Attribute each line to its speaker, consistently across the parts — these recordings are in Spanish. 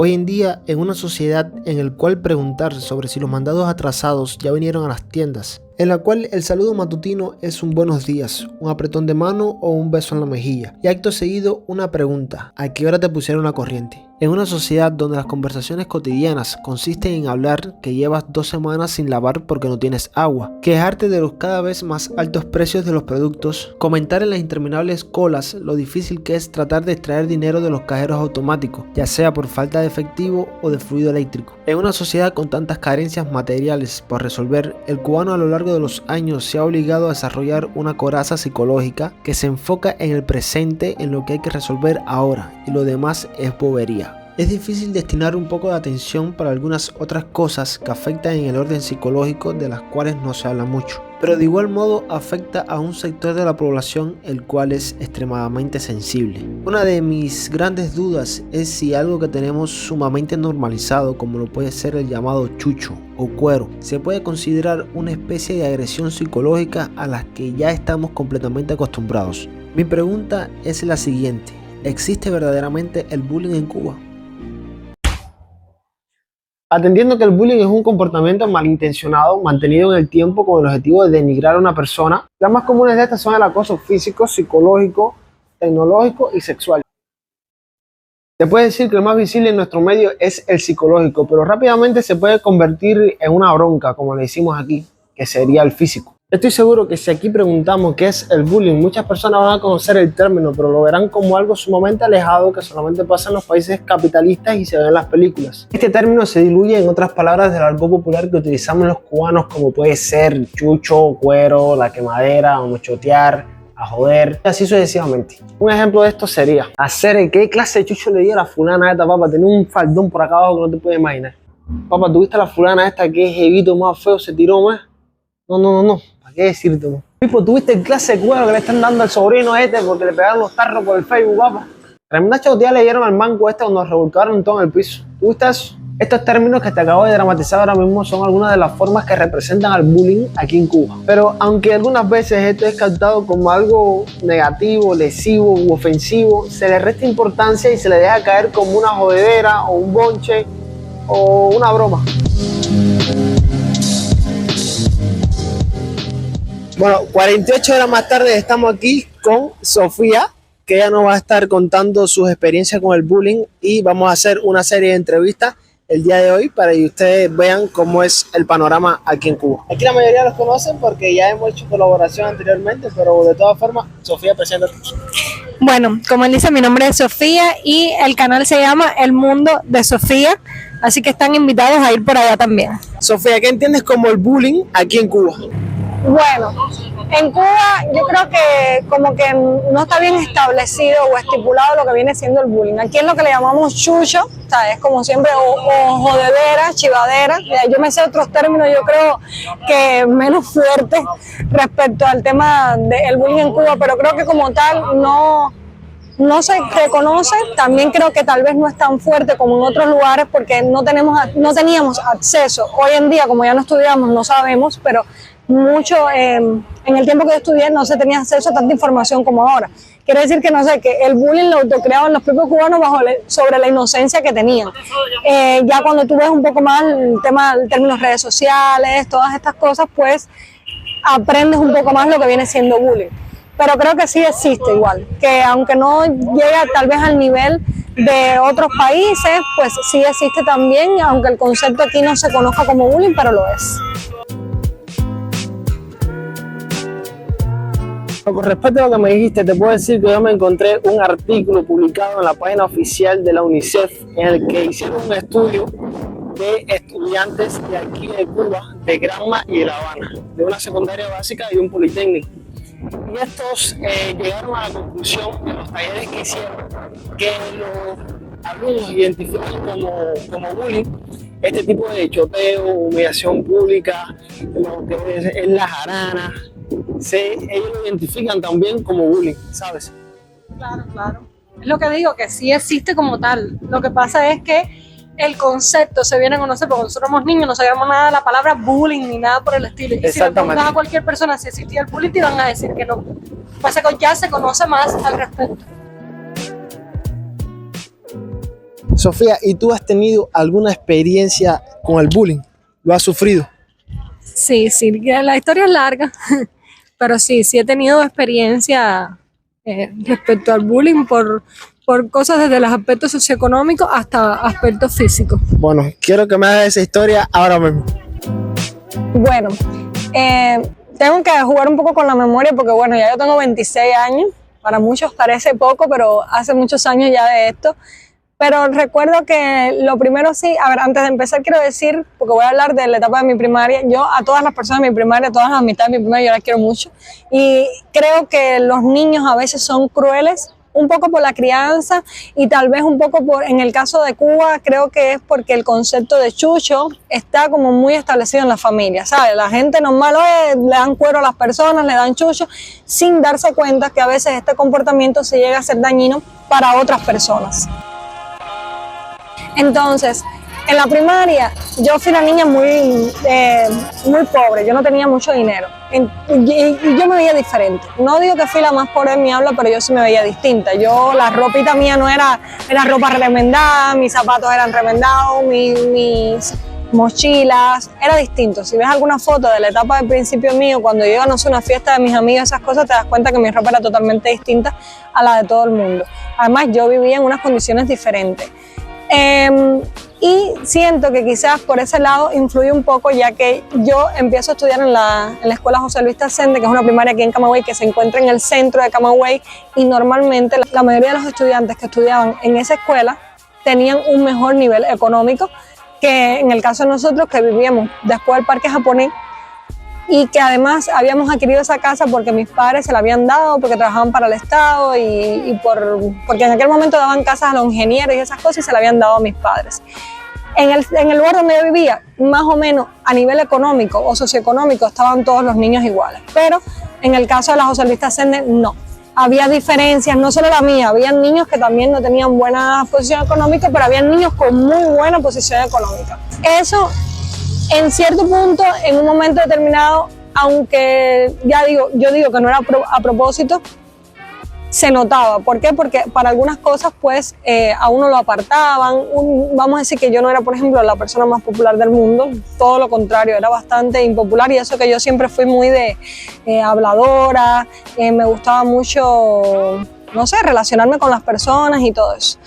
Speaker 1: Hoy en día, en una sociedad en la cual preguntar sobre si los mandados atrasados ya vinieron a las tiendas, en la cual el saludo matutino es un buenos días, un apretón de mano o un beso en la mejilla, y acto seguido una pregunta: ¿a qué hora te pusieron la corriente? En una sociedad donde las conversaciones cotidianas consisten en hablar que llevas 2 semanas sin lavar porque no tienes agua, quejarte de los cada vez más altos precios de los productos, comentar en las interminables colas lo difícil que es tratar de extraer dinero de los cajeros automáticos, ya sea por falta de efectivo o de fluido eléctrico. En una sociedad con tantas carencias materiales por resolver, el cubano a lo largo de los años se ha obligado a desarrollar una coraza psicológica que se enfoca en el presente, en lo que hay que resolver ahora, y lo demás es bobería. Es difícil destinar un poco de atención para algunas otras cosas que afectan en el orden psicológico, de las cuales no se habla mucho, pero de igual modo afecta a un sector de la población el cual es extremadamente sensible. Una de mis grandes dudas es si algo que tenemos sumamente normalizado, como lo puede ser el llamado chucho o cuero, se puede considerar una especie de agresión psicológica a las que ya estamos completamente acostumbrados. Mi pregunta es la siguiente: ¿existe verdaderamente el bullying en Cuba? Atendiendo que el bullying es un comportamiento malintencionado mantenido en el tiempo con el objetivo de denigrar a una persona, las más comunes de estas son el acoso físico, psicológico, tecnológico y sexual. Se puede decir que el más visible en nuestro medio es el psicológico, pero rápidamente se puede convertir en una bronca, como le decimos aquí, que sería el físico. Estoy seguro que si aquí preguntamos qué es el bullying, muchas personas van a conocer el término, pero lo verán como algo sumamente alejado que solamente pasa en los países capitalistas y se ve en las películas. Este término se diluye en otras palabras del argot popular que utilizamos los cubanos, como puede ser chucho, cuero, la quemadera, mochotear, a joder, y así sucesivamente. Un ejemplo de esto sería hacer ¿qué clase de chucho le di a la fulana esta, papá? Tenía un faldón por acá abajo que no te puedes imaginar. Papá, ¿tuviste a la fulana esta que es jevito más feo, se tiró más? No. ¿Para qué decirte? Pipo, ¿tuviste el clase de cuero que le están dando al sobrino este porque le pegaron los tarros por el Facebook, papá? Tremenda chautía le dieron al manco este cuando nos revolcaron todo en el piso. ¿Tuviste eso? Estos términos que te acabo de dramatizar ahora mismo son algunas de las formas que representan al bullying aquí en Cuba. Pero aunque algunas veces esto es captado como algo negativo, lesivo u ofensivo, se le resta importancia y se le deja caer como una jodedera o un bonche o una broma. Bueno, 48 horas más tarde estamos aquí con Sofía, que ella nos va a estar contando sus experiencias con el bullying y vamos a hacer una serie de entrevistas el día de hoy para que ustedes vean cómo es el panorama aquí en Cuba. Aquí la mayoría los conocen porque ya hemos hecho colaboración anteriormente, pero de todas formas, Sofía, preséntate.
Speaker 2: Bueno, como él dice, mi nombre es Sofía y el canal se llama El Mundo de Sofía, así que están invitados a ir por allá también.
Speaker 1: Sofía, ¿qué entiendes como el bullying aquí en Cuba?
Speaker 2: Bueno, en Cuba yo creo que como que no está bien establecido o estipulado lo que viene siendo el bullying. Aquí es lo que le llamamos chucho, ¿sabes? Como siempre, o jodedera, chivadera. Yo me sé otros términos, yo creo que menos fuertes respecto al tema del bullying en Cuba, pero creo que como tal no se reconoce. También creo que tal vez no es tan fuerte como en otros lugares porque no teníamos acceso. Hoy en día, como ya no estudiamos, no sabemos, pero mucho en el tiempo que yo estudié no se tenía acceso a tanta información como ahora. Quiere decir que, no sé, que el bullying lo autocreaban los propios cubanos sobre la inocencia que tenían. Ya cuando tú ves un poco más el términos redes sociales, todas estas cosas, pues aprendes un poco más lo que viene siendo bullying. Pero creo que sí existe igual, que aunque no llega tal vez al nivel de otros países, pues sí existe también, aunque el concepto aquí no se conozca como bullying, pero lo es.
Speaker 1: Con respecto a lo que me dijiste, te puedo decir que yo me encontré un artículo publicado en la página oficial de la UNICEF en el que hicieron un estudio de estudiantes de aquí de Cuba, de Granma y de La Habana, de una secundaria básica y un politécnico. Y estos llegaron a la conclusión en los talleres que hicieron que los alumnos identifican como bullying este tipo de choteo, humillación pública, lo que es la jarana. Ellos lo identifican también como bullying, ¿sabes?
Speaker 2: Claro. Es lo que digo, que sí existe como tal. Lo que pasa es que el concepto se viene a conocer, porque nosotros somos niños, no sabíamos nada de la palabra bullying ni nada por el estilo. Y si le preguntas a cualquier persona si existía el bullying, te van a decir que no. Pasa que ya se conoce más al respecto.
Speaker 1: Sofía, ¿y tú has tenido alguna experiencia con el bullying? ¿Lo has sufrido?
Speaker 2: Sí, sí, que la historia es larga, pero sí, sí he tenido experiencia respecto al bullying por cosas desde los aspectos socioeconómicos hasta aspectos físicos.
Speaker 1: Bueno, quiero que me hagas esa historia ahora mismo.
Speaker 2: Bueno, tengo que jugar un poco con la memoria porque bueno, ya yo tengo 26 años, para muchos parece poco, pero hace muchos años ya de esto. Pero recuerdo que lo primero sí, a ver, antes de empezar quiero decir, porque voy a hablar de la etapa de mi primaria, yo a todas las personas de mi primaria, todas las amistades de mi primaria, yo las quiero mucho. Y creo que los niños a veces son crueles, un poco por la crianza y tal vez un poco por, en el caso de Cuba, creo que es porque el concepto de chucho está como muy establecido en la familia, ¿sabes? La gente normal le dan cuero a las personas, le dan chucho, sin darse cuenta que a veces este comportamiento se llega a ser dañino para otras personas. Entonces, en la primaria yo fui una niña muy pobre, yo no tenía mucho dinero y yo me veía diferente. No digo que fui la más pobre de mi aula, pero yo sí me veía distinta. Yo, la ropita mía no era ropa remendada, mis zapatos eran remendados, mis mochilas, era distinto. Si ves alguna foto de la etapa del principio mío, cuando yo iba, no sé, una fiesta de mis amigos, esas cosas, te das cuenta que mi ropa era totalmente distinta a la de todo el mundo. Además, yo vivía en unas condiciones diferentes. Y siento que quizás por ese lado influye un poco, ya que yo empiezo a estudiar en la escuela José Luis Tascente, que es una primaria aquí en Camagüey, que se encuentra en el centro de Camagüey, y normalmente la mayoría de los estudiantes que estudiaban en esa escuela tenían un mejor nivel económico que en el caso de nosotros, que vivíamos después del parque japonés, y que además habíamos adquirido esa casa porque mis padres se la habían dado, porque trabajaban para el Estado porque en aquel momento daban casas a los ingenieros y esas cosas, y se la habían dado a mis padres. En el lugar donde yo vivía, más o menos a nivel económico o socioeconómico, estaban todos los niños iguales, pero en el caso de la José Luis Tascente, no. Había diferencias, no solo la mía, había niños que también no tenían buena posición económica, pero había niños con muy buena posición económica. Eso, en cierto punto, en un momento determinado, aunque yo digo que no era a propósito, se notaba. ¿Por qué? Porque para algunas cosas pues a uno lo apartaban. Vamos a decir que yo no era, por ejemplo, la persona más popular del mundo, todo lo contrario, era bastante impopular, y eso que yo siempre fui muy de habladora, me gustaba mucho, no sé, relacionarme con las personas y todo eso.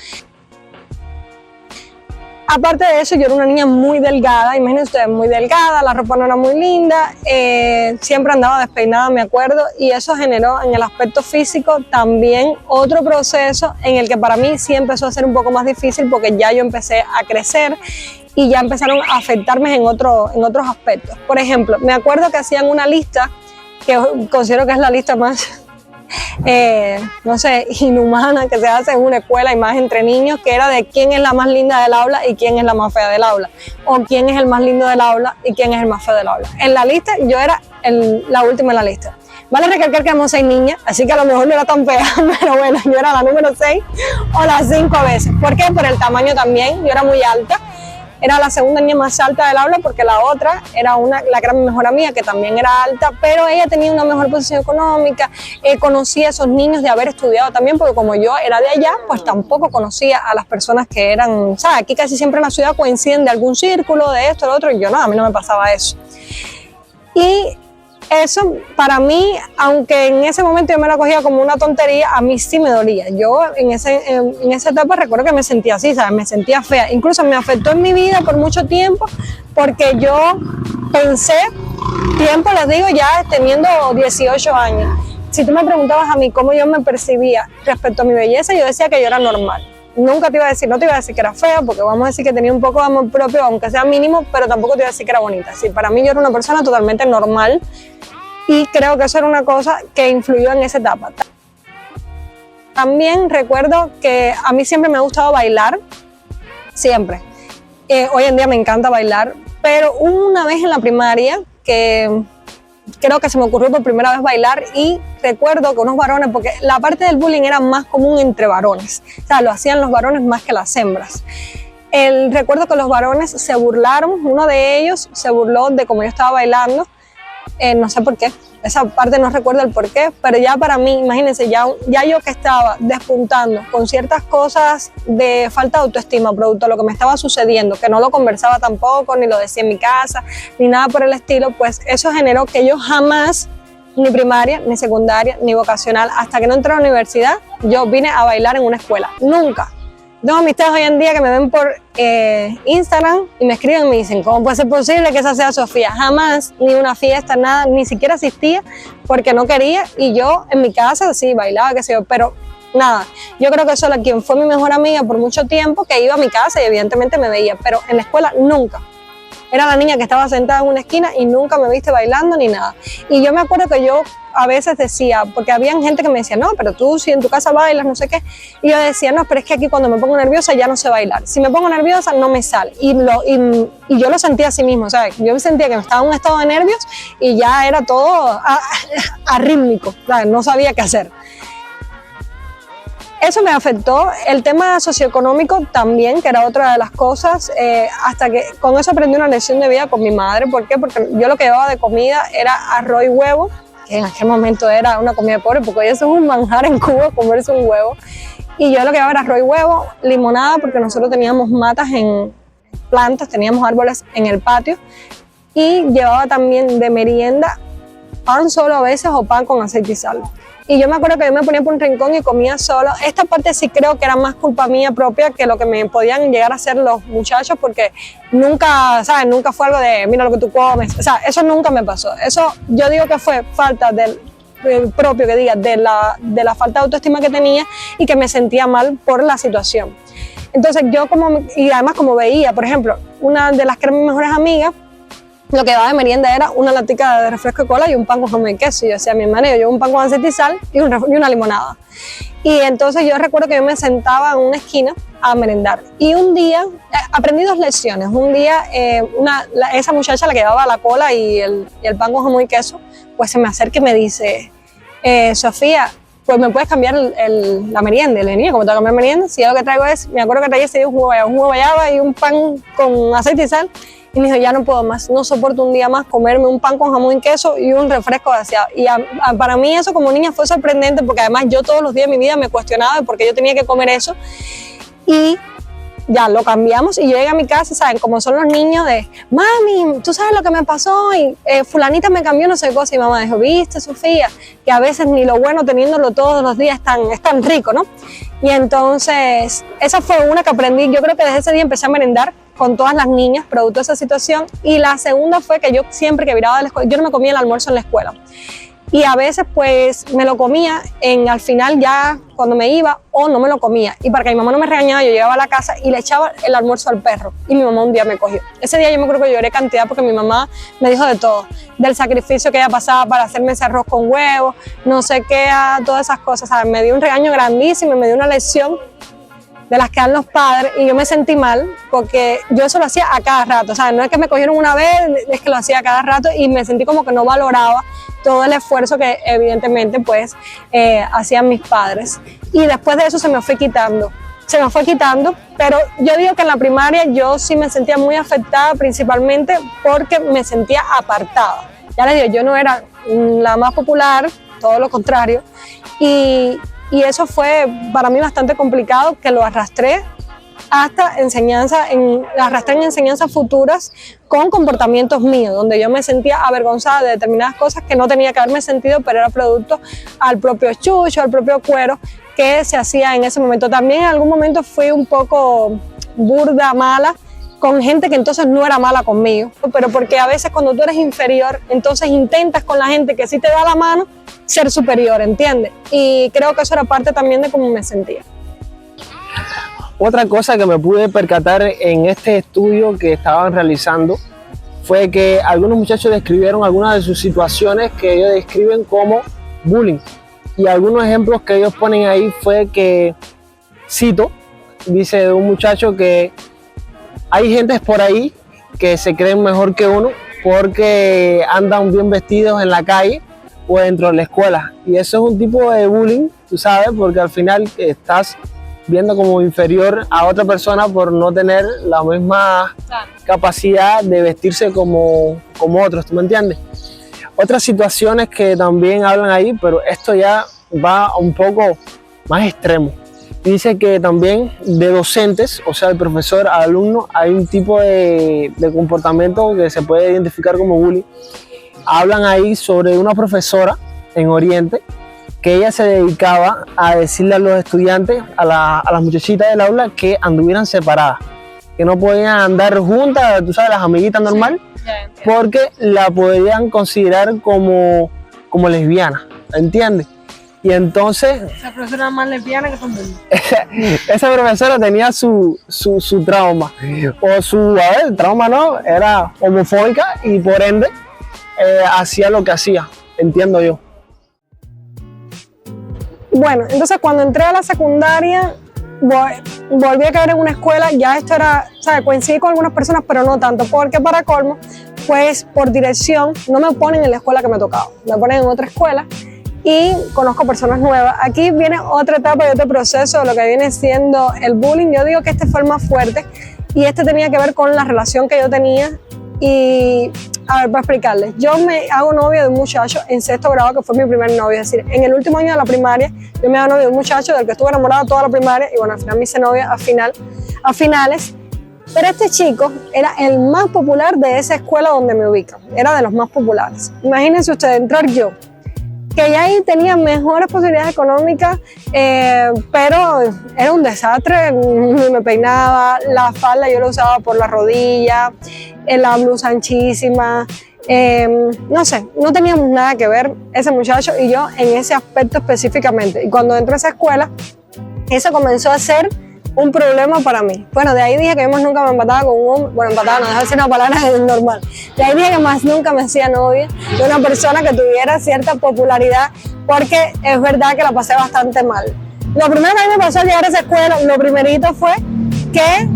Speaker 2: Aparte de eso, yo era una niña muy delgada, imagínense ustedes, muy delgada, la ropa no era muy linda, siempre andaba despeinada, me acuerdo, y eso generó en el aspecto físico también otro proceso en el que para mí sí empezó a ser un poco más difícil, porque ya yo empecé a crecer y ya empezaron a afectarme en otros aspectos. Por ejemplo, me acuerdo que hacían una lista, que considero que es la lista más no sé, inhumana que se hace en una escuela y más entre niños, que era de quién es la más linda del aula y quién es la más fea del aula, o quién es el más lindo del aula y quién es el más feo del aula. En la lista yo era la última en la lista. Vale recalcar que éramos 6 niñas, así que a lo mejor no era tan fea, pero bueno, yo era la número 6 o la 5 a veces. ¿Por qué? Por el tamaño también, yo era muy alta. Era la segunda niña más alta del aula, porque la otra era la que era mi mejor amiga, que también era alta, pero ella tenía una mejor posición económica. Conocía a esos niños de haber estudiado también, porque como yo era de allá, pues tampoco conocía a las personas que eran, ¿sabes? Aquí casi siempre en la ciudad coinciden de algún círculo, de esto, de lo otro, y yo no, a mí no me pasaba eso. Y eso para mí, aunque en ese momento yo me lo cogía como una tontería, a mí sí me dolía. Yo en esa etapa recuerdo que me sentía así, ¿sabes? Me sentía fea. Incluso me afectó en mi vida por mucho tiempo, porque yo pensé, les digo, ya teniendo 18 años. Si tú me preguntabas a mí cómo yo me percibía respecto a mi belleza, yo decía que yo era normal. Nunca no te iba a decir que era fea, porque vamos a decir que tenía un poco de amor propio, aunque sea mínimo, pero tampoco te iba a decir que era bonita. Sí, para mí yo era una persona totalmente normal, y creo que eso era una cosa que influyó en esa etapa. También recuerdo que a mí siempre me ha gustado bailar, siempre. Hoy en día me encanta bailar, pero una vez en la primaria que creo que se me ocurrió por primera vez bailar, y recuerdo que unos varones, porque la parte del bullying era más común entre varones, o sea, lo hacían los varones más que las hembras. Recuerdo que los varones se burlaron, uno de ellos se burló de cómo yo estaba bailando, no sé por qué, esa parte no recuerdo el por qué, pero ya para mí, imagínense, ya yo que estaba despuntando con ciertas cosas de falta de autoestima, producto de lo que me estaba sucediendo, que no lo conversaba tampoco, ni lo decía en mi casa, ni nada por el estilo, pues eso generó que yo jamás, ni primaria, ni secundaria, ni vocacional, hasta que no entré a la universidad, yo vine a bailar en una escuela, nunca. Tengo amistades hoy en día que me ven por Instagram y me escriben y me dicen, ¿cómo puede ser posible que esa sea Sofía? Jamás, ni una fiesta, nada, ni siquiera asistía porque no quería, y yo en mi casa sí bailaba, qué sé yo, pero nada. Yo creo que solo quien fue mi mejor amiga por mucho tiempo, que iba a mi casa y evidentemente me veía, pero en la escuela nunca. Era la niña que estaba sentada en una esquina y nunca me viste bailando ni nada. Y yo me acuerdo que yo a veces decía, porque había gente que me decía, no, pero tú si en tu casa bailas, no sé qué. Y yo decía, no, pero es que aquí cuando me pongo nerviosa ya no sé bailar. Si me pongo nerviosa no me sale. Y yo lo sentía así mismo, ¿sabes? Yo sentía que estaba en un estado de nervios y ya era todo arrítmico, ¿sabes? No sabía qué hacer. Eso me afectó, el tema socioeconómico también, que era otra de las cosas, hasta que con eso aprendí una lección de vida con mi madre. ¿Por qué? Porque yo lo que llevaba de comida era arroz y huevo, que en aquel momento era una comida pobre, porque hoy eso es un manjar en Cuba, comerse un huevo. Y yo lo que llevaba era arroz y huevo, limonada, porque nosotros teníamos matas en plantas, teníamos árboles en el patio, y llevaba también de merienda pan solo a veces o pan con aceite y sal. Y yo me acuerdo que yo me ponía por un rincón y comía solo. Esta parte sí creo que era más culpa mía propia que lo que me podían llegar a hacer los muchachos, porque nunca, ¿sabes? Nunca fue algo de, mira lo que tú comes. O sea, eso nunca me pasó. Eso yo digo que fue falta del propio, que diga, de la falta de autoestima que tenía y que me sentía mal por la situación. Entonces yo y además como veía, por ejemplo, una de las que eran mis mejores amigas, lo que daba de merienda era una latica de refresco de cola y un pan con jamón y queso. Y yo decía, mi hermana, yo llevo un pan con aceite y sal y una limonada. Y entonces yo recuerdo que yo me sentaba en una esquina a merendar. Y un día, aprendí dos lecciones. Un día, esa muchacha, la que llevaba la cola y el pan con jamón y queso, pues se me acerca y me dice, Sofía, pues me puedes cambiar la merienda. Y le dije, ¿cómo te voy a cambiar merienda? Si yo lo que traigo es, me acuerdo que traía ese día un jugo de guayaba y un pan con aceite y sal. Y me dijo, ya no puedo más, no soporto un día más comerme un pan con jamón y queso y un refresco vaciado. Y para mí eso como niña fue sorprendente, porque además yo todos los días de mi vida me cuestionaba de por qué yo tenía que comer eso. Y ya lo cambiamos y yo llegué a mi casa, ¿saben? Como son los niños de, mami, ¿tú sabes lo que me pasó? Y fulanita me cambió no sé qué cosa. Y mamá dijo, ¿viste, Sofía? Que a veces ni lo bueno teniéndolo todos los días es tan rico, ¿no? Y entonces esa fue una que aprendí. Yo creo que desde ese día empecé a merendar con todas las niñas, producto de esa situación. Y la segunda fue que yo siempre que viraba de la escuela, yo no me comía el almuerzo en la escuela. Y a veces pues me lo comía al final ya cuando me iba, o no me lo comía. Y para que mi mamá no me regañara, yo llegaba a la casa y le echaba el almuerzo al perro. Y mi mamá un día me cogió. Ese día yo me acuerdo que lloré cantidad porque mi mamá me dijo de todo. Del sacrificio que ella pasaba para hacerme ese arroz con huevo, no sé qué, todas esas cosas. ¿Sabes? Me dio un regaño grandísimo, me dio una lección de las que dan los padres, y yo me sentí mal porque yo eso lo hacía a cada rato, ¿sabes? No es que me cogieron una vez, es que lo hacía a cada rato y me sentí como que no valoraba todo el esfuerzo que evidentemente pues hacían mis padres. Y después de eso se me fue quitando, pero yo digo que en la primaria yo sí me sentía muy afectada, principalmente porque me sentía apartada. Ya les digo, yo no era la más popular, todo lo contrario, y eso fue para mí bastante complicado, que lo arrastré hasta arrastré en enseñanzas futuras con comportamientos míos, donde yo me sentía avergonzada de determinadas cosas que no tenía que haberme sentido, pero era producto al propio chucho, al propio cuero que se hacía en ese momento. También en algún momento fui un poco burda, mala, con gente que entonces no era mala conmigo, pero porque a veces cuando tú eres inferior, entonces intentas con la gente que sí te da la mano, ser superior, ¿entiendes? Y creo que eso era parte también de cómo me sentía.
Speaker 1: Otra cosa que me pude percatar en este estudio que estaban realizando fue que algunos muchachos describieron algunas de sus situaciones que ellos describen como bullying. Y algunos ejemplos que ellos ponen ahí fue que, cito, dice de un muchacho que hay gentes por ahí que se creen mejor que uno porque andan bien vestidos en la calle o dentro de la escuela. Y eso es un tipo de bullying, tú sabes, porque al final estás viendo como inferior a otra persona por no tener la misma capacidad de vestirse como otros, ¿tú me entiendes? Otras situaciones que también hablan ahí, pero esto ya va un poco más extremo. Dice que también de docentes, o sea, el profesor al alumno, hay un tipo de comportamiento que se puede identificar como bullying. Hablan ahí sobre una profesora en Oriente que ella se dedicaba a decirle a los estudiantes, a las muchachitas del aula, que anduvieran separadas, que no podían andar juntas, tú sabes, las amiguitas normal, porque la podrían considerar como lesbiana, ¿entiendes? Y entonces...
Speaker 2: Esa profesora era más lesbiana que todo el mundo.
Speaker 1: Esa profesora tenía su trauma, o trauma no, era homofóbica y por ende hacía lo que hacía, entiendo yo.
Speaker 2: Bueno, entonces cuando entré a la secundaria, volví a caer en una escuela, ya esto era, ¿sabes? Coincidí con algunas personas, pero no tanto, porque para colmo, pues por dirección, no me ponen en la escuela que me tocaba, me ponen en otra escuela y conozco personas nuevas. Aquí viene otra etapa y otro proceso de lo que viene siendo el bullying. Yo digo que este fue el más fuerte y este tenía que ver con la relación que yo tenía. Y a ver, para explicarles, yo me hago novio de un muchacho en sexto grado, que fue mi primer novio, es decir, en el último año de la primaria, yo me hago novio de un muchacho del que estuve enamorada toda la primaria, y bueno, al final me hice novia a finales, pero este chico era el más popular de esa escuela donde me ubican, era de los más populares. Imagínense ustedes, entrar yo, que ya ahí tenía mejores posibilidades económicas, pero era un desastre, ni me peinaba, la falda yo la usaba por la rodilla, la blusa anchísima, no sé, no teníamos nada que ver ese muchacho y yo en ese aspecto específicamente. Y cuando entré a esa escuela, eso comenzó a ser un problema para mí. Bueno, de ahí dije que más nunca me empataba con un hombre, bueno, empataba no, deja de ser una palabra normal. De ahí dije que más nunca me hacía novia de una persona que tuviera cierta popularidad, porque es verdad que la pasé bastante mal. Lo primero que a mí me pasó al llegar a esa escuela, lo primerito fue que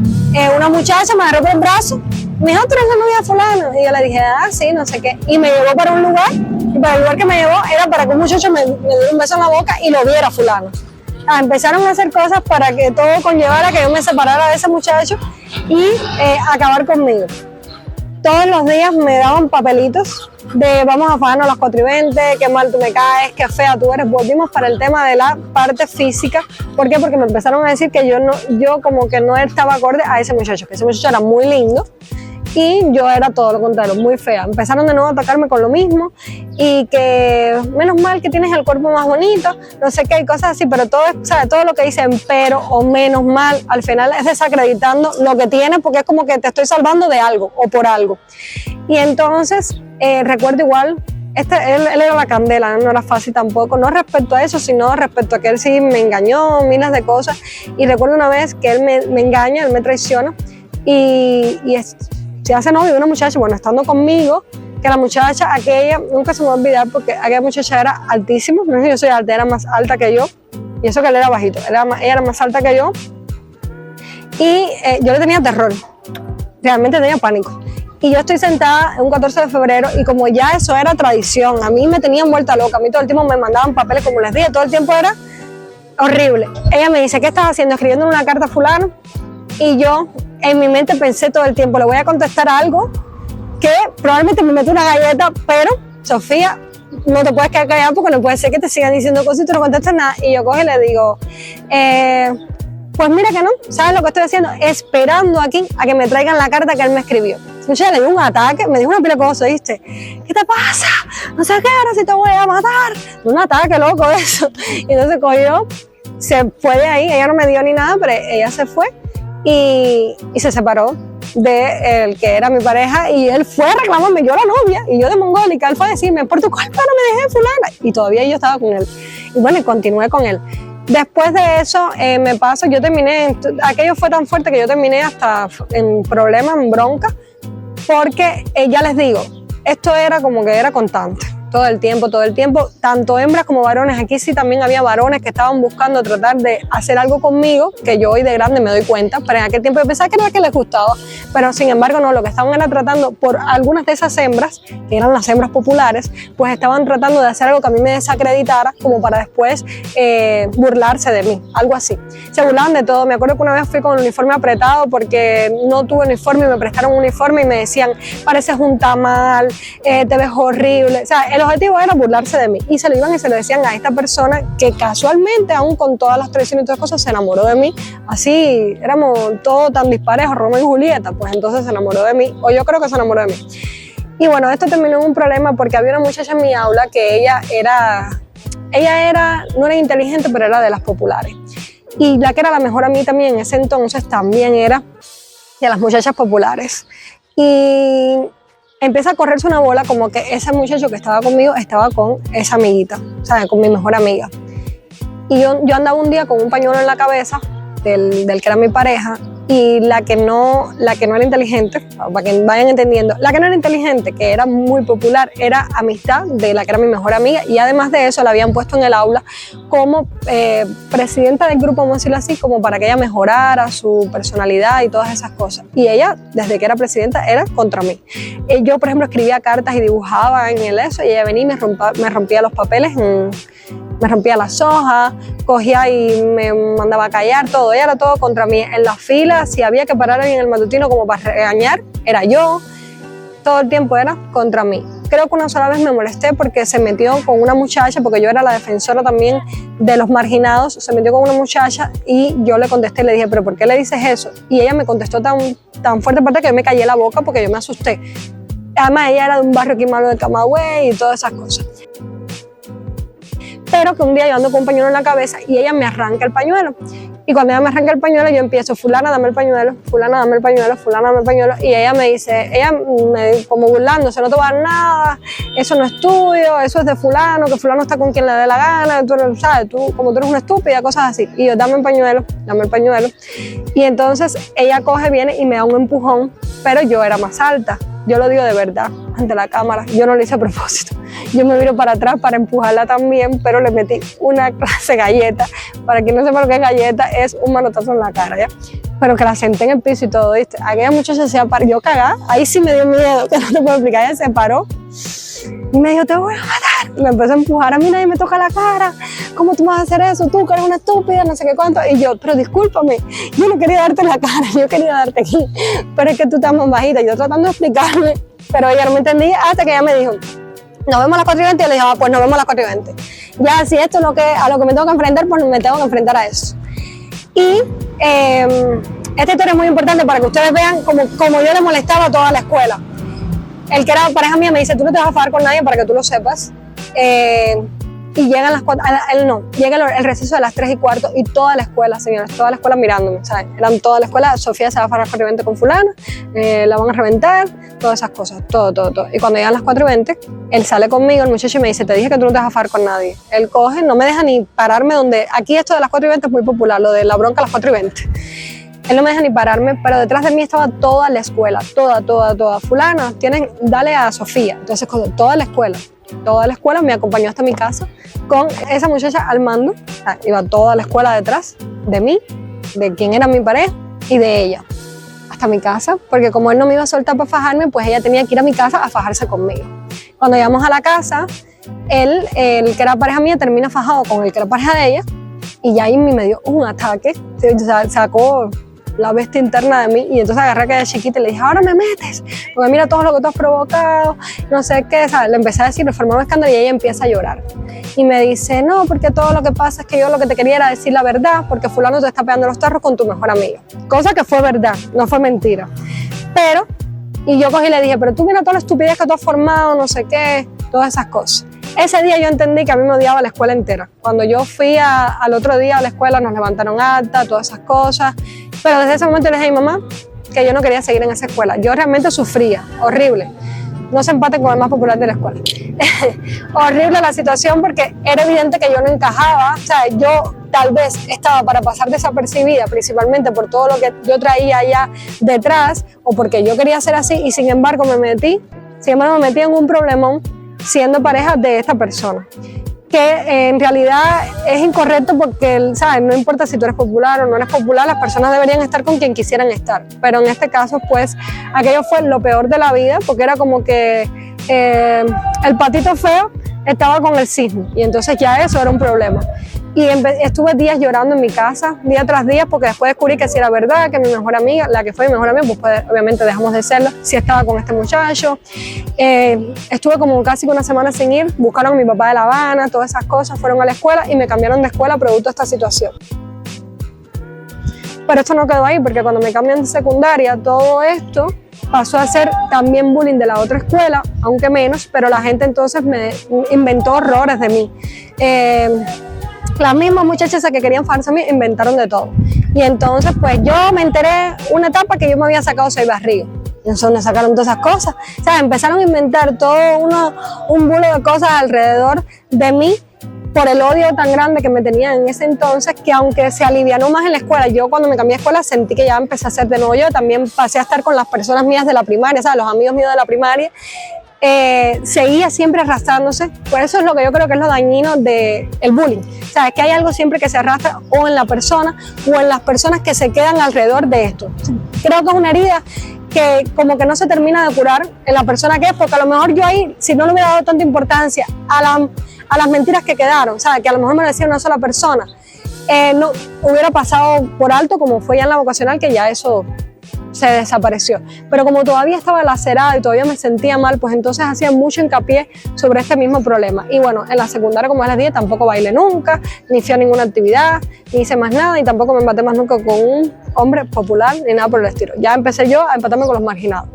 Speaker 2: una muchacha me agarró por el brazo, me dijo, ¿tú eres la novia de fulano? Y yo le dije, ah, sí, no sé qué, y me llevó para un lugar, y para el lugar que me llevó era para que un muchacho me diera un beso en la boca y lo viera fulano. Empezaron a hacer cosas para que todo conllevara que yo me separara de ese muchacho y acabar conmigo. Todos los días me daban papelitos de vamos a fajarnos a las 4:20, qué mal tú me caes, qué fea tú eres. Volvimos para el tema de la parte física. ¿Por qué? Porque me empezaron a decir que yo como que no estaba acorde a ese muchacho, que ese muchacho era muy lindo y yo era todo lo contrario, muy fea. Empezaron de nuevo a atacarme con lo mismo y que menos mal que tienes el cuerpo más bonito, no sé qué, hay cosas así, pero todo, ¿sabes? Todo lo que dicen pero o menos mal, al final es desacreditando lo que tienes porque es como que te estoy salvando de algo o por algo. Y entonces recuerdo igual, él era la candela, no era fácil tampoco, no respecto a eso, sino respecto a que él sí me engañó, miles de cosas. Y recuerdo una vez que él me engaña, él me traiciona y se hace novio de una muchacha, bueno, estando conmigo, que la muchacha aquella, nunca se me va a olvidar porque aquella muchacha era altísima, no sé si yo soy alta, era más alta que yo, y eso que él era bajito, ella era más alta que yo, y yo le tenía terror, realmente tenía pánico. Y yo estoy sentada en un 14 de febrero y como ya eso era tradición, a mí me tenían vuelta loca, a mí todo el tiempo me mandaban papeles, como les dije, todo el tiempo era horrible. Ella me dice, ¿qué estás haciendo? Escribiendo una carta a fulano, y yo en mi mente pensé todo el tiempo, le voy a contestar algo que probablemente me mete una galleta, pero Sofía, no te puedes quedar callada porque no puede ser que te sigan diciendo cosas y tú no contestas nada. Y yo cojo y le digo, pues mira que no, ¿sabes lo que estoy haciendo? Esperando aquí a que me traigan la carta que él me escribió. Entonces le dio un ataque, me dijo una pila de cosas, ¿viste? ¿Qué te pasa? No sé qué, ahora sí te voy a matar. Un ataque loco eso. Y entonces cogió, se fue de ahí, ella no me dio ni nada, pero ella se fue y se separó de el que era mi pareja y él fue a reclamarme, yo la novia, y yo de mongólica, él fue a decirme, por tu culpa no me dejé fulana, y todavía yo estaba con él. Y bueno, y continué con él. Después de eso me pasó, yo terminé, aquello fue tan fuerte que yo terminé hasta en problemas, en bronca, porque ya les digo, esto era como que era constante. todo el tiempo, tanto hembras como varones. Aquí sí también había varones que estaban buscando tratar de hacer algo conmigo, que yo hoy de grande me doy cuenta, pero en aquel tiempo yo pensaba que era que les gustaba, pero sin embargo no, lo que estaban era tratando por algunas de esas hembras, que eran las hembras populares, pues estaban tratando de hacer algo que a mí me desacreditara, como para después burlarse de mí, algo así. Se burlaban de todo. Me acuerdo que una vez fui con el uniforme apretado porque no tuve uniforme y me prestaron un uniforme y me decían, pareces un tamal, te ves horrible. O sea, el objetivo era burlarse de mí, y se lo iban y se lo decían a esta persona que casualmente, aún con todas las tradiciones y todas las cosas, se enamoró de mí. Así éramos todos tan disparejos, Romeo y Julieta, pues entonces se enamoró de mí, o yo creo que se enamoró de mí. Y bueno, esto terminó en un problema porque había una muchacha en mi aula que ella no era inteligente, pero era de las populares. Y la que era la mejor a mí también en ese entonces también era de las muchachas populares. Y empieza a correrse una bola como que ese muchacho que estaba conmigo estaba con esa amiguita, o sea, con mi mejor amiga. Y yo andaba un día con un pañuelo en la cabeza del que era mi pareja, y la que no era inteligente, para que vayan entendiendo, la que no era inteligente, que era muy popular, era amistad de la que era mi mejor amiga, y además de eso la habían puesto en el aula como presidenta del grupo, vamos a decirlo así, como para que ella mejorara su personalidad y todas esas cosas. Y ella, desde que era presidenta, era contra mí. Yo, por ejemplo, escribía cartas y dibujaba en el eso, y ella venía y me rompía los papeles, me rompía las hojas, cogía y me mandaba a callar, todo. Ella era todo contra mí. En las filas, si había que parar en el matutino como para regañar, era yo. Todo el tiempo era contra mí. Creo que una sola vez me molesté porque se metió con una muchacha, porque yo era la defensora también de los marginados, se metió con una muchacha y yo le contesté, le dije, ¿pero por qué le dices eso? Y ella me contestó tan fuerte parte que yo me callé la boca porque yo me asusté. Además, ella era de un barrio aquí malo de Camagüey y todas esas cosas. Pero que un día yo ando con un pañuelo en la cabeza y ella me arranca el pañuelo. Y cuando ella me arranca el pañuelo, yo empiezo, fulana, dame el pañuelo, fulana, dame el pañuelo, fulana, dame el pañuelo. Y ella me dice, como burlándose, no te va a dar nada, eso no es tuyo, eso es de fulano, que fulano está con quien le dé la gana, tú sabes, como tú eres una estúpida, cosas así. Y yo, dame el pañuelo, dame el pañuelo. Y entonces ella coge, viene y me da un empujón, pero yo era más alta. Yo lo digo de verdad, ante la cámara, yo no lo hice a propósito. Yo me viro para atrás para empujarla también, pero le metí una clase de galleta. Para quien no sepa lo que es galleta, es un manotazo en la cara, ¿ya? Pero que la senté en el piso y todo, ¿viste? Aquella muchacha se paró, yo cagá, ahí sí me dio miedo, que no te puedo explicar. Ella se paró y me dijo, te voy a matar. Me empezó a empujar, a mí nadie me toca la cara. ¿Cómo tú vas a hacer eso? Tú que eres una estúpida, no sé qué cuánto. Y yo, pero discúlpame, yo no quería darte la cara, yo quería darte aquí. Pero es que tú estás más bajita. Yo tratando de explicarme, pero ella no me entendía hasta que ella me dijo, nos vemos a las 4:20. Y yo le dije, pues nos vemos a las 4:20. Ya, si esto es a lo que me tengo que enfrentar, pues me tengo que enfrentar a eso. Y esta historia es muy importante para que ustedes vean como yo le molestaba a toda la escuela. El que era pareja mía me dice, tú no te vas a fajar con nadie, para que tú lo sepas. Y llegan las 4, llega el receso de las 3:15 y toda la escuela, señores, toda la escuela mirándome, ¿sabes? Eran toda la escuela, Sofía se va a fajar corriente con fulana, la van a reventar, todas esas cosas, todo. Y cuando llegan las 4:20, él sale conmigo, el muchacho, y me dice, te dije que tú no te vas a fajar con nadie. Él coge, no me deja ni pararme donde, aquí esto de las 4:20 es muy popular, lo de la bronca a las 4:20. Él no me deja ni pararme, pero detrás de mí estaba toda la escuela, toda. Fulana, dale a Sofía. Entonces, toda la escuela me acompañó hasta mi casa con esa muchacha al mando. O sea, iba toda la escuela detrás de mí, de quien era mi pareja y de ella, hasta mi casa, porque como él no me iba a soltar para fajarme, pues ella tenía que ir a mi casa a fajarse conmigo. Cuando llegamos a la casa, el que era pareja mía termina fajado con el que era pareja de ella, y ya ahí me dio un ataque, sacó la bestia interna de mí, y entonces agarré a aquella chiquita y le dije, ahora me metes, porque mira todo lo que tú has provocado, no sé qué, ¿sabes? Le empecé a decir, le formé un escándalo y ella empieza a llorar. Y me dice, no, porque todo lo que pasa es que yo lo que te quería era decir la verdad, porque fulano te está pegando los tarros con tu mejor amiga. Cosa que fue verdad, no fue mentira. Pero, y yo cogí y le dije, pero tú mira toda la estupidez que tú has formado, no sé qué, todas esas cosas. Ese día yo entendí que a mí me odiaba la escuela entera. Cuando yo fui al otro día a la escuela, nos levantaron acta, todas esas cosas. Pero desde ese momento le dije a mi mamá que yo no quería seguir en esa escuela. Yo realmente sufría, horrible. No se empaten con el más popular de la escuela. Horrible la situación porque era evidente que yo no encajaba. O sea, yo tal vez estaba para pasar desapercibida, principalmente por todo lo que yo traía allá detrás, o porque yo quería ser así, y sin embargo me metí en un problemón siendo pareja de esta persona. Que en realidad es incorrecto porque, ¿sabes? No importa si tú eres popular o no eres popular, las personas deberían estar con quien quisieran estar. Pero en este caso, pues, aquello fue lo peor de la vida, porque era como que el patito feo estaba con el cisne, y entonces ya eso era un problema. Y estuve días llorando en mi casa, día tras día, porque después descubrí que sí era verdad, que mi mejor amiga, la que fue mi mejor amiga, pues obviamente dejamos de serlo, sí estaba con este muchacho. Estuve como casi una semana sin ir, buscaron a mi papá de La Habana, todas esas cosas, fueron a la escuela y me cambiaron de escuela producto de esta situación. Pero esto no quedó ahí, porque cuando me cambian de secundaria, todo esto pasó a ser también bullying de la otra escuela, aunque menos, pero la gente entonces me inventó horrores de mí. Las mismas muchachas que querían farsa a mí inventaron de todo. Y entonces pues yo me enteré una etapa que yo me había sacado 6 barrigos. Y entonces me sacaron todas esas cosas. O sea, empezaron a inventar todo un bulo de cosas alrededor de mí por el odio tan grande que me tenían en ese entonces, que aunque se alivianó más en la escuela, yo cuando me cambié de escuela sentí que ya empecé a hacer de nuevo yo, también pasé a estar con las personas mías de la primaria, ¿sabes? Los amigos míos de la primaria, seguía siempre arrastrándose. Por eso es lo que yo creo que es lo dañino del bullying. O sea, es que hay algo siempre que se arrastra o en la persona o en las personas que se quedan alrededor de esto. Creo que es una herida que como que no se termina de curar en la persona que es, porque a lo mejor yo ahí, si no le hubiera dado tanta importancia a las mentiras que quedaron, ¿sabes? Que a lo mejor me lo decía una sola persona, no hubiera pasado por alto como fue ya en la vocacional, que ya eso se desapareció. Pero como todavía estaba lacerada y todavía me sentía mal, pues entonces hacía mucho hincapié sobre este mismo problema. Y bueno, en la secundaria, como les dije, tampoco bailé nunca, ni fui a ninguna actividad, ni hice más nada, y tampoco me empaté más nunca con un hombre popular, ni nada por el estilo. Ya empecé yo a empatarme con los marginados.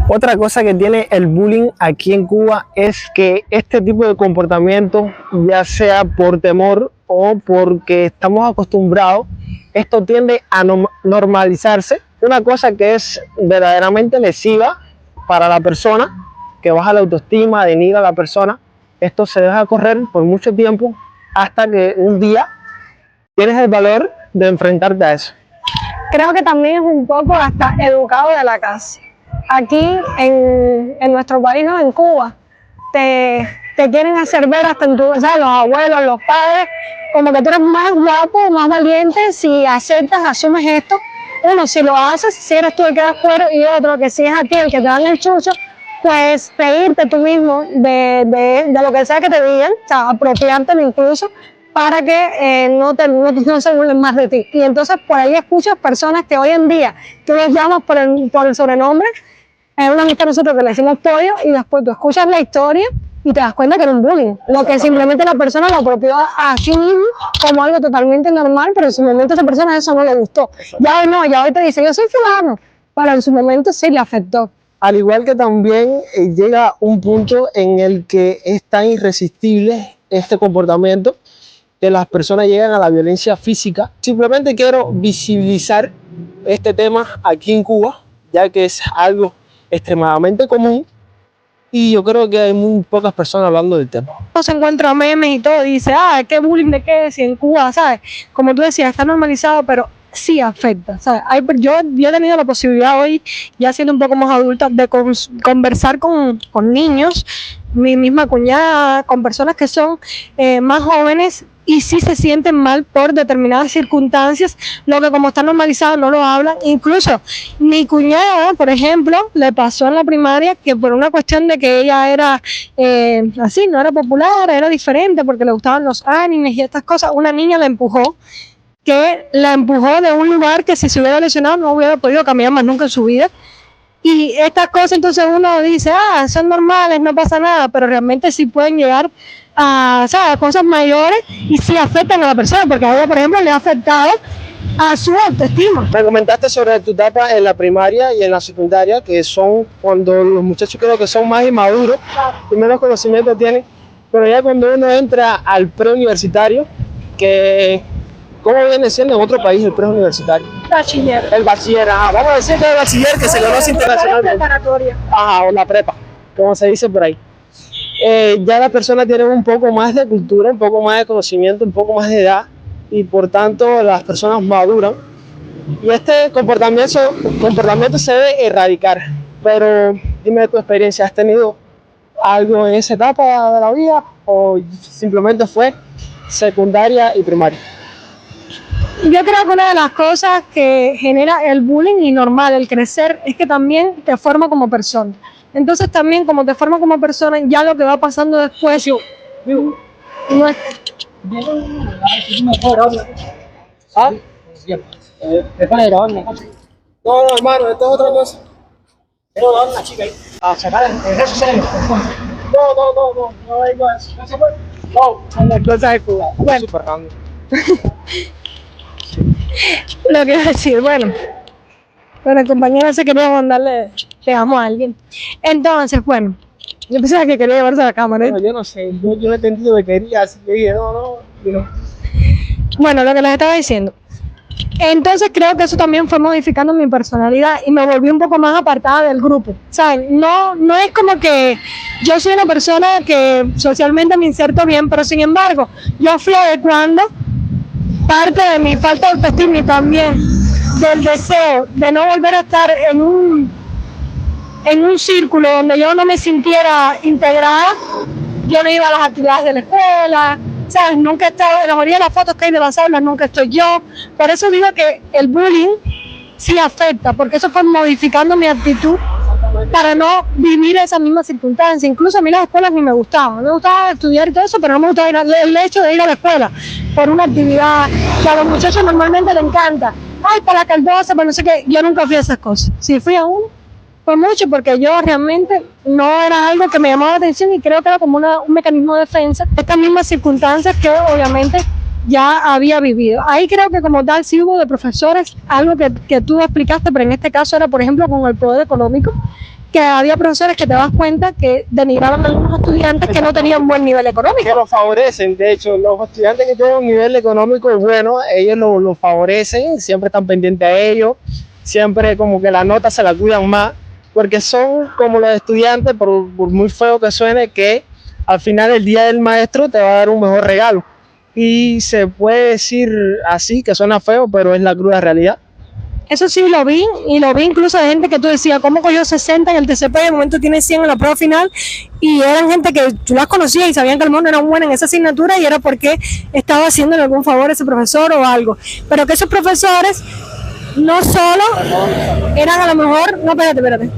Speaker 1: Otra cosa que tiene el bullying aquí en Cuba es que este tipo de comportamiento, ya sea por temor o porque estamos acostumbrados, esto tiende a normalizarse. Una cosa que es verdaderamente lesiva para la persona, que baja la autoestima, denigra a la persona. Esto se deja correr por mucho tiempo hasta que un día tienes el valor de enfrentarte a eso.
Speaker 2: Creo que también es un poco hasta educado de la casa. Aquí en nuestro país, ¿no? En Cuba, te quieren hacer ver hasta en tu, ¿sabes? Los abuelos, los padres, como que tú eres más guapo, más valiente si aceptas, asumes esto. Uno, si lo haces, si eres tú el que das cuero, y otro, que si es a ti el que te dan el chucho, pues reírte tú mismo de lo que sea que te digan, o sea, apropiártelo incluso, para que no se burlen más de ti. Y entonces por ahí escuchas personas que hoy en día tú les llamas por el sobrenombre. Hay una amistad nosotros que le decimos pollo, y después tú escuchas la historia y te das cuenta que era un bullying. Lo que simplemente la persona lo apropió a sí mismo como algo totalmente normal, pero en su momento a esa persona eso no le gustó. Ya hoy no, ya hoy te dice, yo soy fulano, pero en su momento sí le afectó.
Speaker 1: Al igual que también llega un punto en el que es tan irresistible este comportamiento que las personas llegan a la violencia física. Simplemente quiero visibilizar este tema aquí en Cuba, ya que es algo extremadamente común y yo creo que hay muy pocas personas hablando del tema.
Speaker 2: Se encuentra memes y todo, y dice, qué bullying de qué, si en Cuba, ¿sabes? Como tú decías, está normalizado, pero sí afecta, ¿sabes? Yo he tenido la posibilidad hoy, ya siendo un poco más adulta, de conversar con niños, mi misma cuñada, con personas que son más jóvenes, y sí se sienten mal por determinadas circunstancias, lo que como está normalizado no lo hablan. Incluso mi cuñada, por ejemplo, le pasó en la primaria que por una cuestión de que ella era así, no era popular, era diferente porque le gustaban los animes y estas cosas, una niña la empujó de un lugar que si se hubiera lesionado no hubiera podido caminar más nunca en su vida. Y estas cosas entonces uno dice, son normales, no pasa nada, pero realmente sí pueden llegar a cosas mayores y sí afectan a la persona, porque a ella, por ejemplo, le ha afectado a su autoestima.
Speaker 1: Me comentaste sobre tu etapa en la primaria y en la secundaria, que son cuando los muchachos creo que son más inmaduros y menos conocimiento tienen, pero ya cuando uno entra al preuniversitario, que ¿cómo viene siendo en otro país el preuniversitario?
Speaker 2: Bachiller.
Speaker 1: El bachiller, vamos a decir que el bachiller que se conoce internacionalmente. O la prepa, como se dice por ahí. Ya las personas tienen un poco más de cultura, un poco más de conocimiento, un poco más de edad, y por tanto las personas maduran. Y este comportamiento se debe erradicar. Pero dime de tu experiencia, ¿has tenido
Speaker 3: algo en esa etapa de la vida o simplemente fue secundaria y primaria?
Speaker 2: Yo creo que una de las cosas que genera el bullying y normal, el crecer, es que también te forma como persona. Entonces también como te forma como persona, ya lo que va pasando después no es...
Speaker 3: ¿Ah? No, no, hermano, esto es otra cosa. Quiero dar una chica ahí. A sacar el redes sociales. No vengo a eso. No se puede. No, las cosas de Cuba.
Speaker 2: Bueno.
Speaker 3: Súper random.
Speaker 2: Lo que iba a decir, bueno, el compañero se quería mandarle te amo a alguien. Entonces, bueno, yo pensaba que quería llevarse a la cámara, ¿eh?
Speaker 3: No, yo no sé, yo no he entendido que quería, así que dije, no.
Speaker 2: Bueno, lo que les estaba diciendo. Entonces creo que eso también fue modificando mi personalidad y me volví un poco más apartada del grupo. ¿Saben? No es como que yo soy una persona que socialmente me inserto bien, pero sin embargo, yo flirtando, parte de mi falta de autoestima y también del deseo de no volver a estar en un círculo donde yo no me sintiera integrada. Yo no iba a las actividades de la escuela, ¿sabes? Nunca he estado, en la mayoría de las fotos que hay de las aulas nunca estoy yo. Por eso digo que el bullying sí afecta, porque eso fue modificando mi actitud para no vivir esas mismas circunstancias. Incluso a mí las escuelas ni me gustaban. Me gustaba estudiar y todo eso, pero no me gustaba el hecho de ir a la escuela por una actividad que a los muchachos normalmente les encanta. Ay, para la caldosa, para no sé qué. Yo nunca fui a esas cosas. Si fui a uno, fue mucho porque yo realmente no era algo que me llamaba la atención y creo que era como un mecanismo de defensa de estas mismas circunstancias que obviamente ya había vivido. Ahí creo que como tal sí hubo de profesores, algo que tú explicaste, pero en este caso era por ejemplo con el poder económico, que había profesores que te das cuenta que denigraban a algunos estudiantes que no tenían buen nivel económico.
Speaker 3: Que lo favorecen, de hecho, los estudiantes que tienen un nivel económico bueno, ellos lo favorecen, siempre están pendientes a ellos, siempre como que la nota se la cuidan más, porque son como los estudiantes, por muy feo que suene, que al final del día del maestro te va a dar un mejor regalo. Y se puede decir así, que suena feo, pero es la cruda realidad.
Speaker 2: Eso sí lo vi, y lo vi incluso de gente que tú decías, ¿cómo cogió 60 en el TCP y de momento tiene 100 en la prueba final? Y eran gente que tú las conocías y sabían que el mono era bueno en esa asignatura y era porque estaba haciéndole algún favor a ese profesor o algo. Pero que esos profesores no solo eran a lo mejor, no, espérate.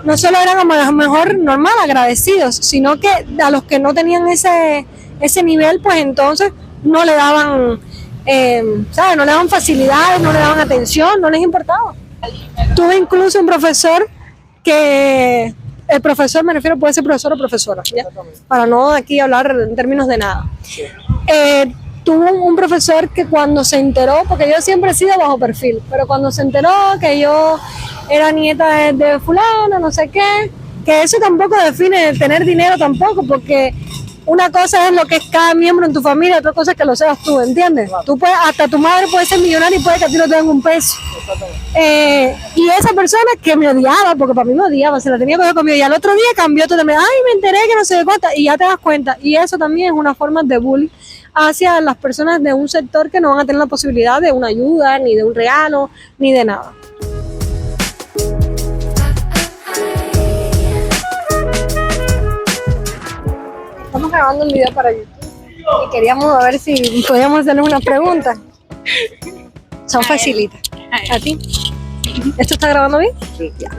Speaker 2: No solo eran a lo mejor normal agradecidos, sino que a los que no tenían ese nivel, pues entonces no le daban, ¿sabes? No le daban facilidades, no le daban atención, no les importaba. Tuve incluso un profesor que, el profesor me refiero, puede ser profesor o profesora, ¿ya? Para no aquí hablar en términos de nada. Tuvo un profesor que cuando se enteró, porque yo siempre he sido bajo perfil, pero cuando se enteró que yo era nieta de fulano, no sé qué, que eso tampoco define tener dinero tampoco, porque una cosa es lo que es cada miembro en tu familia, otra cosa es que lo seas tú, ¿entiendes? Tú puedes, hasta tu madre puede ser millonaria y puede que a ti no te den un peso. Y esa persona que me odiaba, porque para mí me odiaba, se la tenía que ver conmigo, y al otro día cambió totalmente, ay, me enteré que no se dio cuenta, y ya te das cuenta, y eso también es una forma de bullying hacia las personas de un sector que no van a tener la posibilidad de una ayuda, ni de un regalo, ni de nada. Estamos grabando un video para YouTube y queríamos a ver si podíamos hacerles una pregunta. Son facilitas. ¿A ti? ¿Esto está grabando bien?
Speaker 3: Sí.
Speaker 2: Ya.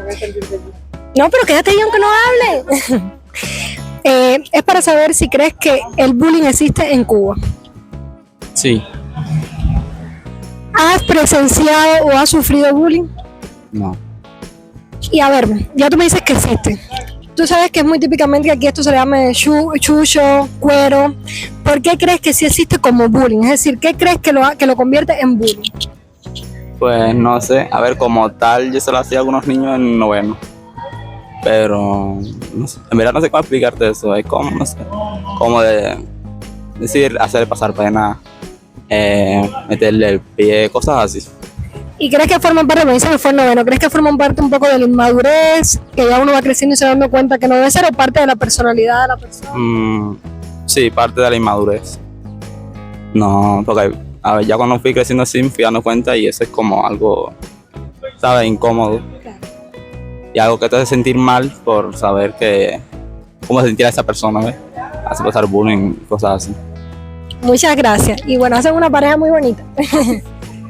Speaker 2: No, pero quédate ahí aunque no hable. Es para saber si crees que el bullying existe en Cuba.
Speaker 4: Sí.
Speaker 2: ¿Has presenciado o has sufrido bullying?
Speaker 4: No.
Speaker 2: Y a ver, ya tú me dices que existe. Tú sabes que es muy típicamente que aquí esto se le llama chucho, cuero. ¿Por qué crees que sí existe como bullying? Es decir, ¿qué crees que lo convierte en bullying?
Speaker 4: Pues no sé, a ver, como tal, yo se lo hacía a algunos niños en noveno. Pero, no sé, en verdad no sé cómo explicarte eso, es como, no sé, como de decir, hacer pasar pena, meterle el pie, cosas así.
Speaker 2: ¿Y crees que forman parte, me dicen que fue el noveno, crees que forman parte un poco de la inmadurez, que ya uno va creciendo y se va dando cuenta que no debe ser, o parte de la personalidad de la persona?
Speaker 4: Sí, parte de la inmadurez. No, porque a ver, ya cuando fui creciendo así me fui dando cuenta y eso es como algo, ¿sabes? Incómodo.
Speaker 2: Claro.
Speaker 4: Y algo que te hace sentir mal por saber que cómo se sentirá esa persona, ¿ves? Hace pasar bullying, cosas así.
Speaker 2: Muchas gracias. Y bueno, hacen una pareja muy bonita.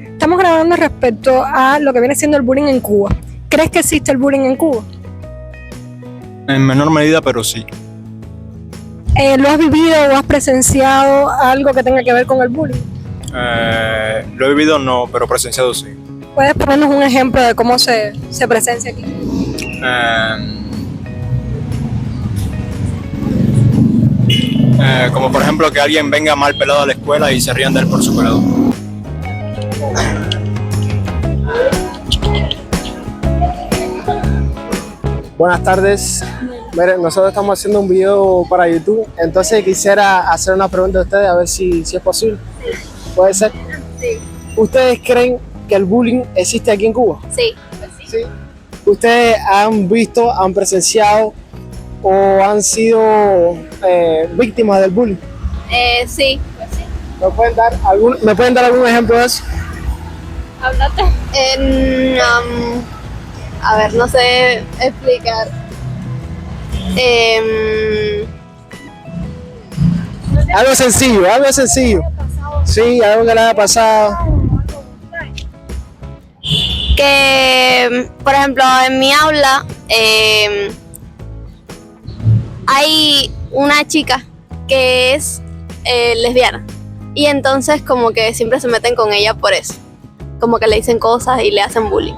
Speaker 2: Estamos grabando respecto a lo que viene siendo el bullying en Cuba. ¿Crees que existe el bullying en Cuba?
Speaker 5: En menor medida, pero sí.
Speaker 2: ¿Lo has vivido o has presenciado algo que tenga que ver con el bullying?
Speaker 5: Lo he vivido no, pero presenciado sí.
Speaker 2: ¿Puedes ponernos un ejemplo de cómo se presencia aquí?
Speaker 5: Como por ejemplo que alguien venga mal pelado a la escuela y se rían de él por su pelado.
Speaker 1: Buenas tardes. Miren, nosotros estamos haciendo un video para YouTube, entonces quisiera hacer una pregunta a ustedes a ver si es posible. ¿Puede ser?
Speaker 6: Sí.
Speaker 1: ¿Ustedes creen que el bullying existe aquí en Cuba?
Speaker 6: Sí.
Speaker 1: Sí. ¿Ustedes han visto, han presenciado o han sido víctimas del bullying?
Speaker 6: Sí.
Speaker 1: ¿Me pueden dar algún ejemplo de eso?
Speaker 6: Háblate. A ver, no sé explicar.
Speaker 1: Algo sencillo, algo sencillo. Sí, algo que le haya pasado.
Speaker 6: Que, por ejemplo, en mi aula hay una chica que es lesbiana y entonces como que siempre se meten con ella por eso, como que le dicen cosas y le hacen bullying.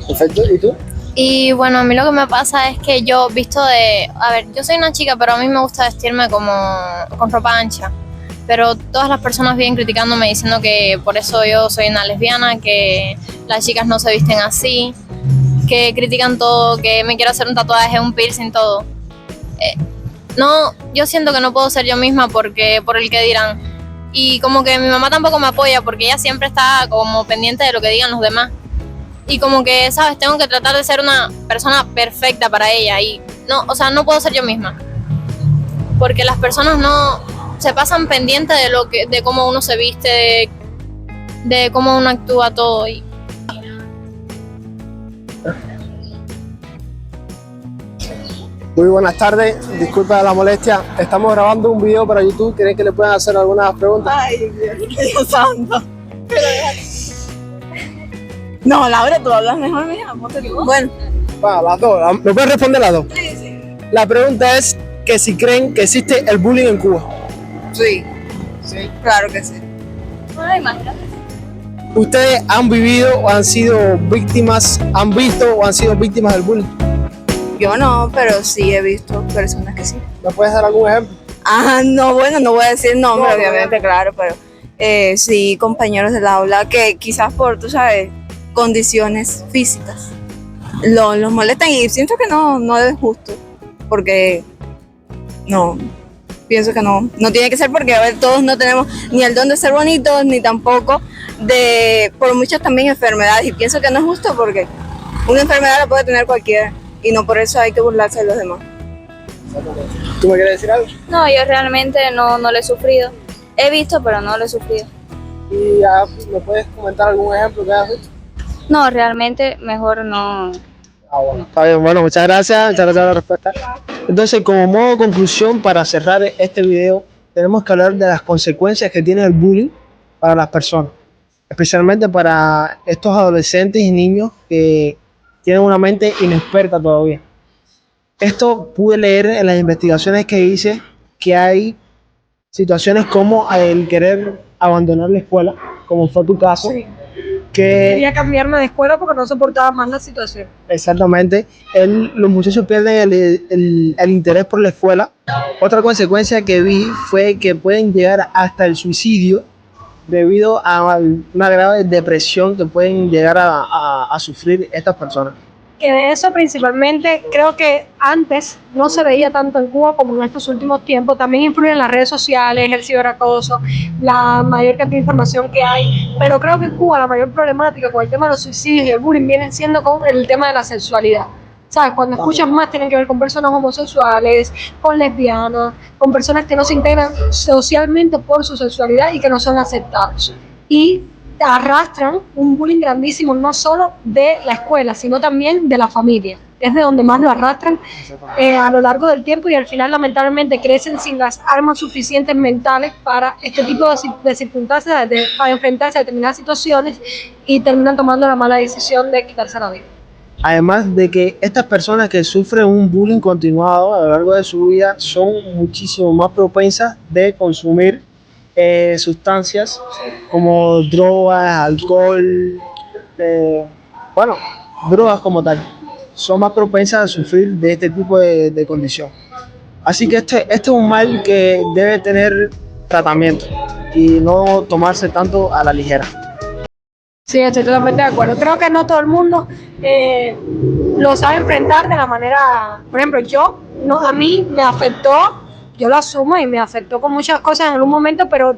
Speaker 1: Perfecto, ¿y tú?
Speaker 7: Y bueno, a mí lo que me pasa es que yo a ver, yo soy una chica, pero a mí me gusta vestirme como con ropa ancha. Pero todas las personas vienen criticándome diciendo que por eso yo soy una lesbiana, que las chicas no se visten así, que critican todo, que me quiero hacer un tatuaje, un piercing, todo. No, yo siento que no puedo ser yo misma por el que dirán. Y como que mi mamá tampoco me apoya porque ella siempre está como pendiente de lo que digan los demás. Y como que, ¿sabes? Tengo que tratar de ser una persona perfecta para ella y no, o sea, no puedo ser yo misma. Porque las personas no se pasan pendientes de cómo uno se viste, de cómo uno actúa todo.
Speaker 1: Muy buenas tardes, disculpa la molestia. Estamos grabando un video para YouTube. ¿Creen que le puedan hacer algunas preguntas?
Speaker 8: Ay, Dios santo. No, Laura, tú hablas mejor, mija. Bueno,
Speaker 1: Las dos. ¿Me pueden responder las dos?
Speaker 8: sí.
Speaker 1: La pregunta es que si creen que existe el bullying en Cuba.
Speaker 8: Sí.
Speaker 1: Sí.
Speaker 8: Claro que sí.
Speaker 7: Ay, imagínate.
Speaker 1: ¿Ustedes han vivido o han sido víctimas, han visto o han sido víctimas del bullying?
Speaker 8: Yo no, pero sí he visto personas que sí.
Speaker 1: ¿Me puedes dar algún ejemplo?
Speaker 8: Ah, no, bueno, no voy a decir nombre,
Speaker 1: No,
Speaker 8: obviamente, claro, pero sí, compañeros del aula que quizás por, tú sabes, condiciones físicas los molestan y siento que no es justo, porque no, pienso que no tiene que ser porque a ver, todos no tenemos ni el don de ser bonitos, ni tampoco por muchas también enfermedades y pienso que no es justo porque una enfermedad la puede tener cualquiera y no por eso hay que burlarse de los demás.
Speaker 1: ¿Tú me quieres decir algo?
Speaker 7: No, yo realmente no lo he sufrido. He visto, pero no lo he sufrido.
Speaker 1: ¿Y me puedes comentar algún ejemplo que hayas visto?
Speaker 7: No, realmente mejor no.
Speaker 1: Bueno. Está bien, bueno, muchas gracias por la respuesta. Entonces, como modo de conclusión, para cerrar este video, tenemos que hablar de las consecuencias que tiene el bullying para las personas, especialmente para estos adolescentes y niños que tienen una mente inexperta todavía. Esto pude leer en las investigaciones que hice que hay situaciones como el querer abandonar la escuela, como fue tu caso,
Speaker 2: Sí.
Speaker 1: que
Speaker 2: Quería cambiarme de escuela porque no soportaba más la situación.
Speaker 1: exactamente, los muchachos pierden el interés por la escuela. Otra consecuencia que vi fue que pueden llegar hasta el suicidio debido a una grave depresión que pueden llegar a sufrir estas personas.
Speaker 2: Que de eso principalmente creo que antes no se veía tanto en Cuba como en estos últimos tiempos. También influyen las redes sociales, el ciberacoso, la mayor cantidad de información que hay. Pero creo que en Cuba la mayor problemática con el tema de los suicidios y el bullying viene siendo con el tema de la sexualidad. ¿Sabes? Cuando escuchas más tienen que ver con personas homosexuales, con lesbianas, con personas que no se integran socialmente por su sexualidad y que no son aceptados. Y arrastran un bullying grandísimo no solo de la escuela, sino también de la familia. es de donde más lo arrastran a lo largo del tiempo, y al final lamentablemente crecen sin las armas suficientes mentales para este tipo de circunstancias, para enfrentarse a determinadas situaciones, y terminan tomando la mala decisión de quitarse la vida.
Speaker 1: Además de que estas personas que sufren un bullying continuado a lo largo de su vida son muchísimo más propensas de consumir sustancias como drogas, alcohol, bueno, drogas como tal. Son más propensas a sufrir de este tipo de condición. Así que este es un mal que debe tener tratamiento y no tomarse tanto a la ligera.
Speaker 2: Sí, estoy totalmente de acuerdo. Creo que no todo el mundo lo sabe enfrentar de la manera, por ejemplo, a mí me afectó, yo lo asumo, y me afectó con muchas cosas en algún momento, pero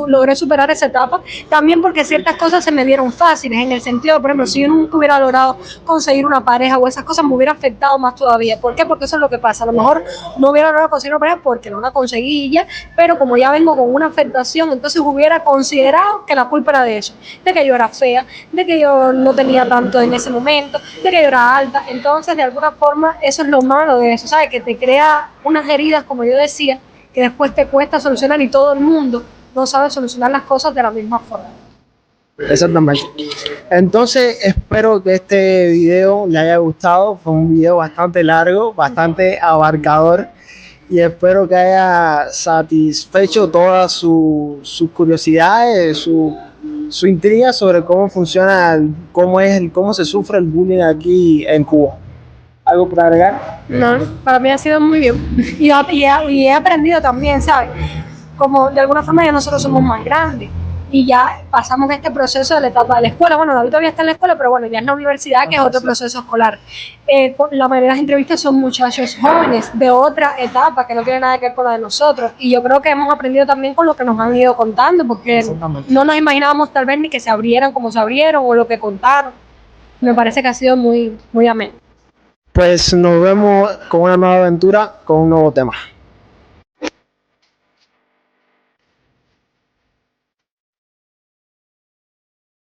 Speaker 2: logré superar esa etapa, también porque ciertas cosas se me dieron fáciles, en el sentido, por ejemplo, si yo nunca hubiera logrado conseguir una pareja o esas cosas, me hubiera afectado más todavía. ¿Por qué? Porque eso es lo que pasa, a lo mejor no hubiera logrado conseguir una pareja porque no la conseguí ya, pero como ya vengo con una afectación, entonces hubiera considerado que la culpa era de eso, de que yo era fea, de que yo no tenía tanto en ese momento, de que yo era alta. Entonces, de alguna forma, eso es lo malo de eso, ¿sabes? Que te crea unas heridas, como yo decía, que después te cuesta solucionar, y todo el mundo no sabe solucionar las cosas de la misma forma.
Speaker 1: Exactamente. Entonces espero que este video le haya gustado. Fue un video bastante largo, bastante abarcador, y espero que haya satisfecho todas sus curiosidades, su intriga sobre cómo funciona, cómo se sufre el bullying aquí en Cuba. ¿Algo por agregar?
Speaker 2: No, para mí ha sido muy bien, y he aprendido también, ¿sabes? Como de alguna forma ya nosotros somos más grandes y ya pasamos este proceso de la etapa de la escuela. Bueno, David todavía está en la escuela, pero bueno, ya es la universidad, que es otro proceso escolar. La mayoría de las entrevistas son muchachos jóvenes de otra etapa que no tiene nada que ver con la de nosotros, y yo creo que hemos aprendido también con lo que nos han ido contando, porque no nos imaginábamos tal vez ni que se abrieran como se abrieron o lo que contaron. Me parece que ha sido muy, muy ameno.
Speaker 1: Pues nos vemos con una nueva aventura, con un nuevo tema.